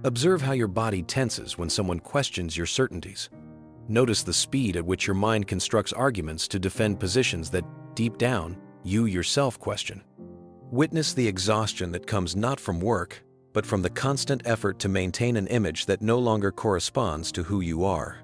Observe how your body tenses when someone questions your certainties. Notice the speed at which your mind constructs arguments to defend positions that, deep down, you yourself question. Witness the exhaustion that comes not from work, but from the constant effort to maintain an image that no longer corresponds to who you are.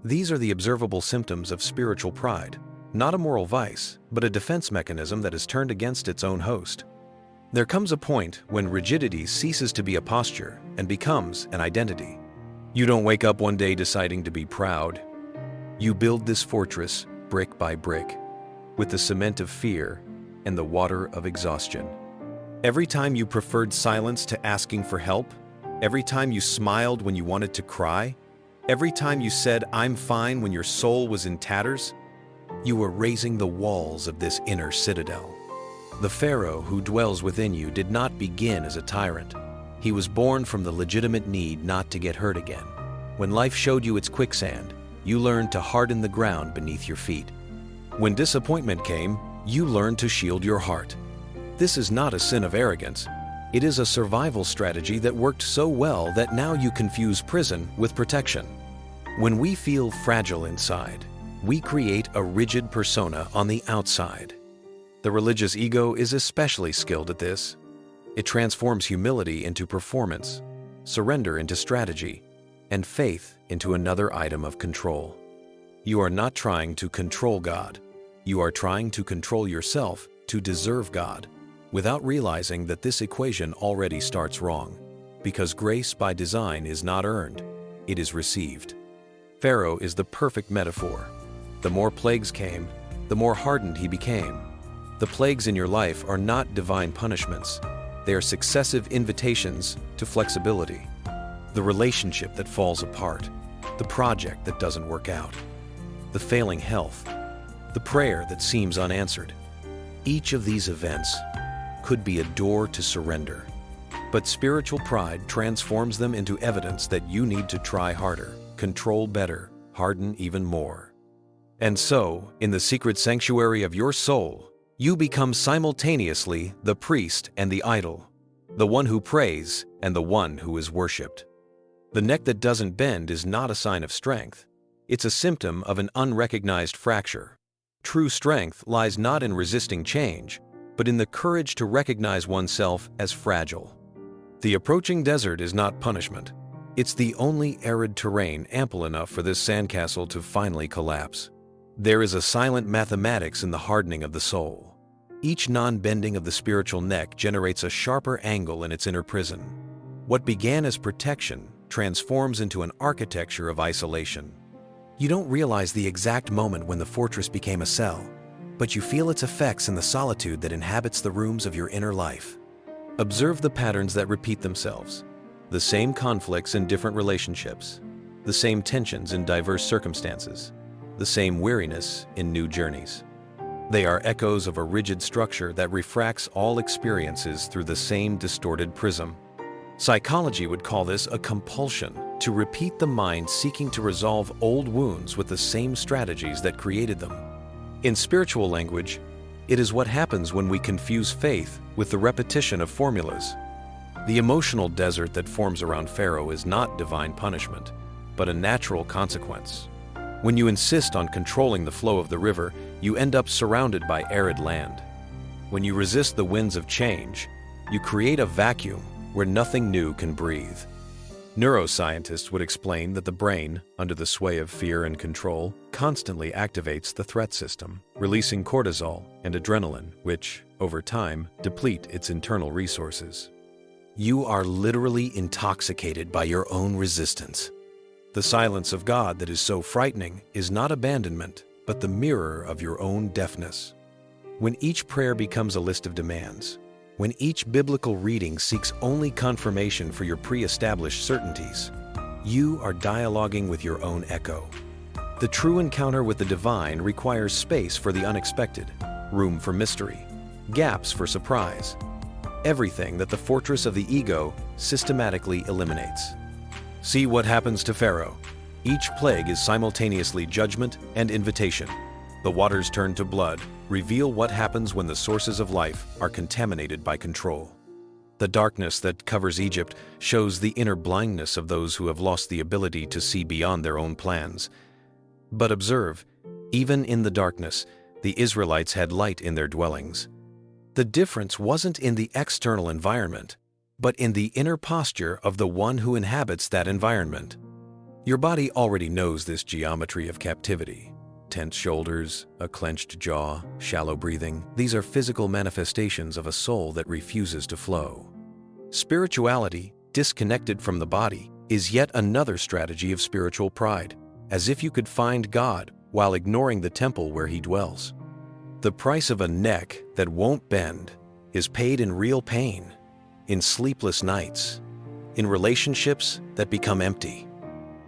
These are the observable symptoms of spiritual pride, not a moral vice, but a defense mechanism that is turned against its own host. There comes a point when rigidity ceases to be a posture and becomes an identity. You don't wake up one day deciding to be proud. You build this fortress brick by brick, with the cement of fear and the water of exhaustion. Every time you preferred silence to asking for help, every time you smiled when you wanted to cry, every time you said, "I'm fine," when your soul was in tatters, you were raising the walls of this inner citadel. The Pharaoh who dwells within you did not begin as a tyrant. He was born from the legitimate need not to get hurt again. When life showed you its quicksand, you learned to harden the ground beneath your feet. When disappointment came, you learned to shield your heart. This is not a sin of arrogance. It is a survival strategy that worked so well that now you confuse prison with protection. When we feel fragile inside, we create a rigid persona on the outside. The religious ego is especially skilled at this. It transforms humility into performance, surrender into strategy, and faith into another item of control. You are not trying to control God. You are trying to control yourself to deserve God, without realizing that this equation already starts wrong, because grace by design is not earned, it is received. Pharaoh is the perfect metaphor. The more plagues came, the more hardened he became. The plagues in your life are not divine punishments. They are successive invitations to flexibility. The relationship that falls apart, the project that doesn't work out, the failing health, the prayer that seems unanswered. Each of these events could be a door to surrender, but spiritual pride transforms them into evidence that you need to try harder, control better, harden even more. And so, in the secret sanctuary of your soul, you become simultaneously the priest and the idol, the one who prays and the one who is worshipped. The neck that doesn't bend is not a sign of strength. It's a symptom of an unrecognized fracture. True strength lies not in resisting change, but in the courage to recognize oneself as fragile. The approaching desert is not punishment. It's the only arid terrain ample enough for this sandcastle to finally collapse. There is a silent mathematics in the hardening of the soul. Each non-bending of the spiritual neck generates a sharper angle in its inner prison. What began as protection transforms into an architecture of isolation. You don't realize the exact moment when the fortress became a cell, but you feel its effects in the solitude that inhabits the rooms of your inner life. Observe the patterns that repeat themselves, the same conflicts in different relationships, the same tensions in diverse circumstances, the same weariness in new journeys. They are echoes of a rigid structure that refracts all experiences through the same distorted prism. Psychology would call this a compulsion to repeat the mind seeking to resolve old wounds with the same strategies that created them. In spiritual language, it is what happens when we confuse faith with the repetition of formulas. The emotional desert that forms around Pharaoh is not divine punishment, but a natural consequence. When you insist on controlling the flow of the river, you end up surrounded by arid land. When you resist the winds of change, you create a vacuum where nothing new can breathe. Neuroscientists would explain that the brain, under the sway of fear and control, constantly activates the threat system, releasing cortisol and adrenaline, which, over time, deplete its internal resources. You are literally intoxicated by your own resistance. The silence of God that is so frightening is not abandonment, but the mirror of your own deafness. When each prayer becomes a list of demands, when each biblical reading seeks only confirmation for your pre-established certainties, you are dialoguing with your own echo. The true encounter with the divine requires space for the unexpected, room for mystery, gaps for surprise, everything that the fortress of the ego systematically eliminates. See what happens to Pharaoh. Each plague is simultaneously judgment and invitation. The waters turn to blood, reveal what happens when the sources of life are contaminated by control. The darkness that covers Egypt shows the inner blindness of those who have lost the ability to see beyond their own plans. But observe, even in the darkness, the Israelites had light in their dwellings. The difference wasn't in the external environment, but in the inner posture of the one who inhabits that environment. Your body already knows this geometry of captivity. Tense shoulders, a clenched jaw, shallow breathing. These are physical manifestations of a soul that refuses to flow. Spirituality, disconnected from the body, is yet another strategy of spiritual pride, as if you could find God while ignoring the temple where He dwells. The price of a neck that won't bend is paid in real pain, in sleepless nights, in relationships that become empty.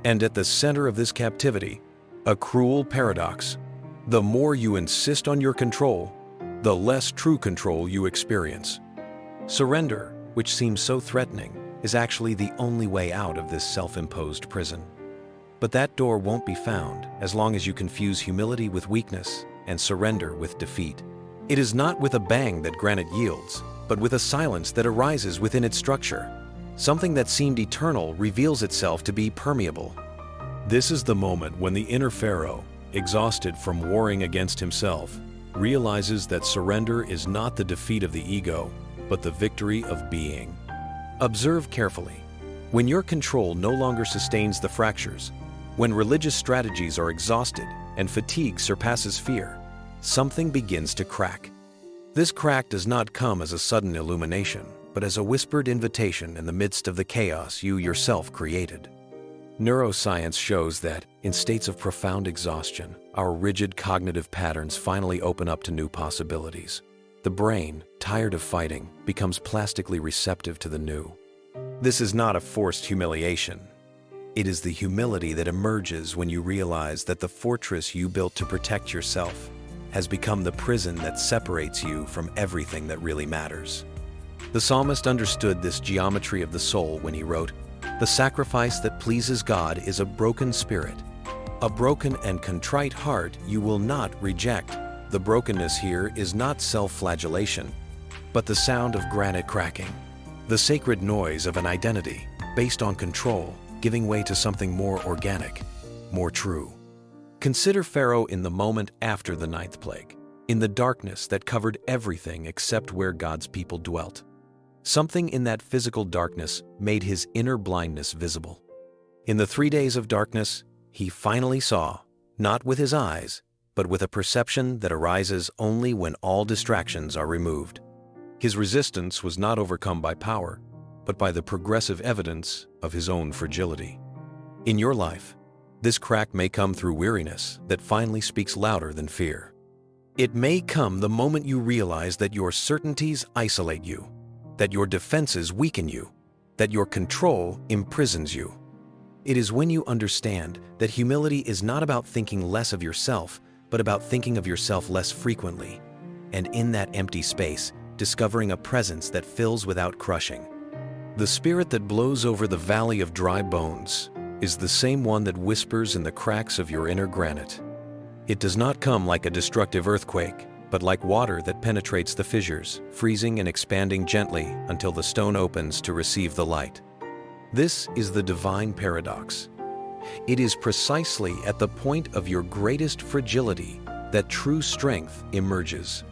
And at the center of this captivity, a cruel paradox. The more you insist on your control, the less true control you experience. Surrender, which seems so threatening, is actually the only way out of this self-imposed prison. But that door won't be found as long as you confuse humility with weakness and surrender with defeat. It is not with a bang that granite yields, but with a silence that arises within its structure. Something that seemed eternal reveals itself to be permeable. This is the moment when the inner Pharaoh, exhausted from warring against himself, realizes that surrender is not the defeat of the ego, but the victory of being. Observe carefully. When your control no longer sustains the fractures, when religious strategies are exhausted and fatigue surpasses fear, something begins to crack. This crack does not come as a sudden illumination, but as a whispered invitation in the midst of the chaos you yourself created. Neuroscience shows that, in states of profound exhaustion, our rigid cognitive patterns finally open up to new possibilities. The brain, tired of fighting, becomes plastically receptive to the new. This is not a forced humiliation. It is the humility that emerges when you realize that the fortress you built to protect yourself has become the prison that separates you from everything that really matters. The psalmist understood this geometry of the soul when he wrote, "The sacrifice that pleases God is a broken spirit. A broken and contrite heart you will not reject." The brokenness here is not self-flagellation, but the sound of granite cracking, the sacred noise of an identity based on control, giving way to something more organic, more true. Consider Pharaoh in the moment after the ninth plague, in the darkness that covered everything except where God's people dwelt. Something in that physical darkness made his inner blindness visible. In the 3 days of darkness, he finally saw, not with his eyes, but with a perception that arises only when all distractions are removed. His resistance was not overcome by power, but by the progressive evidence of his own fragility. In your life, this crack may come through weariness that finally speaks louder than fear. It may come the moment you realize that your certainties isolate you, that your defenses weaken you, that your control imprisons you. It is when you understand that humility is not about thinking less of yourself, but about thinking of yourself less frequently, and in that empty space, discovering a presence that fills without crushing. The spirit that blows over the valley of dry bones is the same one that whispers in the cracks of your inner granite. It does not come like a destructive earthquake, but like water that penetrates the fissures, freezing and expanding gently until the stone opens to receive the light. This is the divine paradox. It is precisely at the point of your greatest fragility that true strength emerges.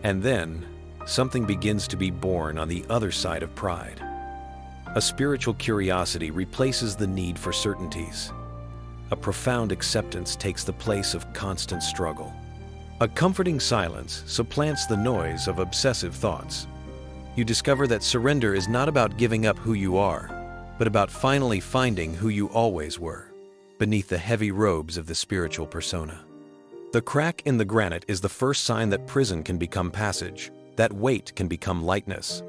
And then, something begins to be born on the other side of pride. A spiritual curiosity replaces the need for certainties. A profound acceptance takes the place of constant struggle. A comforting silence supplants the noise of obsessive thoughts. You discover that surrender is not about giving up who you are, but about finally finding who you always were, beneath the heavy robes of the spiritual persona. The crack in the granite is the first sign that prison can become passage, that weight can become lightness,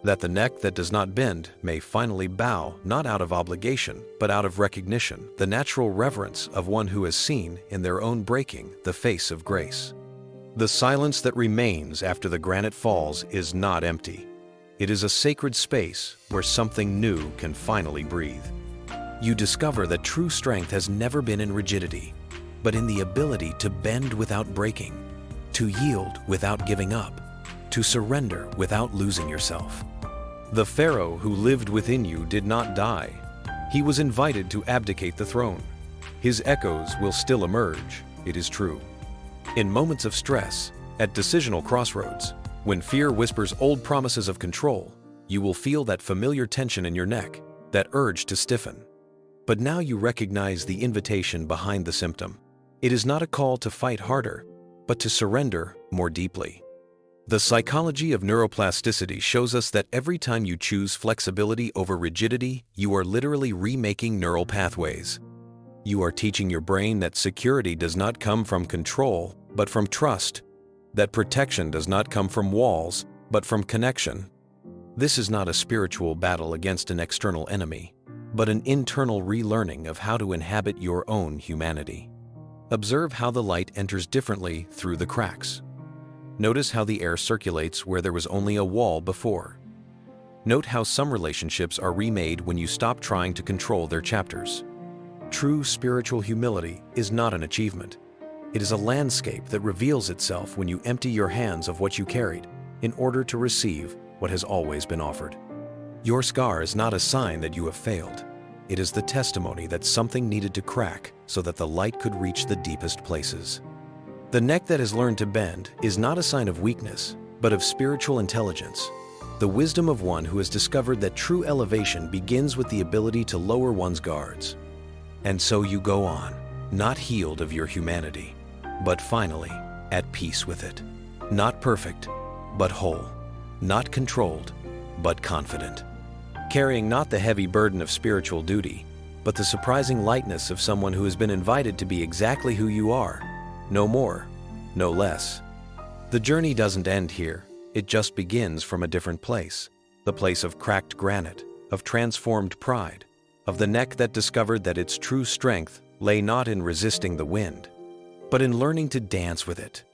that the neck that does not bend may finally bow, not out of obligation, but out of recognition, the natural reverence of one who has seen, in their own breaking, the face of grace. The silence that remains after the granite falls is not empty. It is a sacred space where something new can finally breathe. You discover that true strength has never been in rigidity, but in the ability to bend without breaking, to yield without giving up, to surrender without losing yourself. The Pharaoh who lived within you did not die. He was invited to abdicate the throne. His echoes will still emerge, it is true. In moments of stress, at decisional crossroads, when fear whispers old promises of control, you will feel that familiar tension in your neck, that urge to stiffen. But now you recognize the invitation behind the symptom. It is not a call to fight harder, but to surrender more deeply. The psychology of neuroplasticity shows us that every time you choose flexibility over rigidity, you are literally remaking neural pathways. You are teaching your brain that security does not come from control, but from trust, that protection does not come from walls, but from connection. This is not a spiritual battle against an external enemy, but an internal relearning of how to inhabit your own humanity. Observe how the light enters differently through the cracks. Notice how the air circulates where there was only a wall before. Note how some relationships are remade when you stop trying to control their chapters. True spiritual humility is not an achievement. It is a landscape that reveals itself when you empty your hands of what you carried in order to receive what has always been offered. Your scar is not a sign that you have failed. It is the testimony that something needed to crack so that the light could reach the deepest places. The neck that has learned to bend is not a sign of weakness, but of spiritual intelligence, the wisdom of one who has discovered that true elevation begins with the ability to lower one's guards. And so you go on, not healed of your humanity, but finally at peace with it. Not perfect, but whole. Not controlled, but confident. Carrying not the heavy burden of spiritual duty, but the surprising lightness of someone who has been invited to be exactly who you are. No more, no less. The journey doesn't end here. It just begins from a different place. The place of cracked granite, of transformed pride, of the neck that discovered that its true strength lay not in resisting the wind, but in learning to dance with it.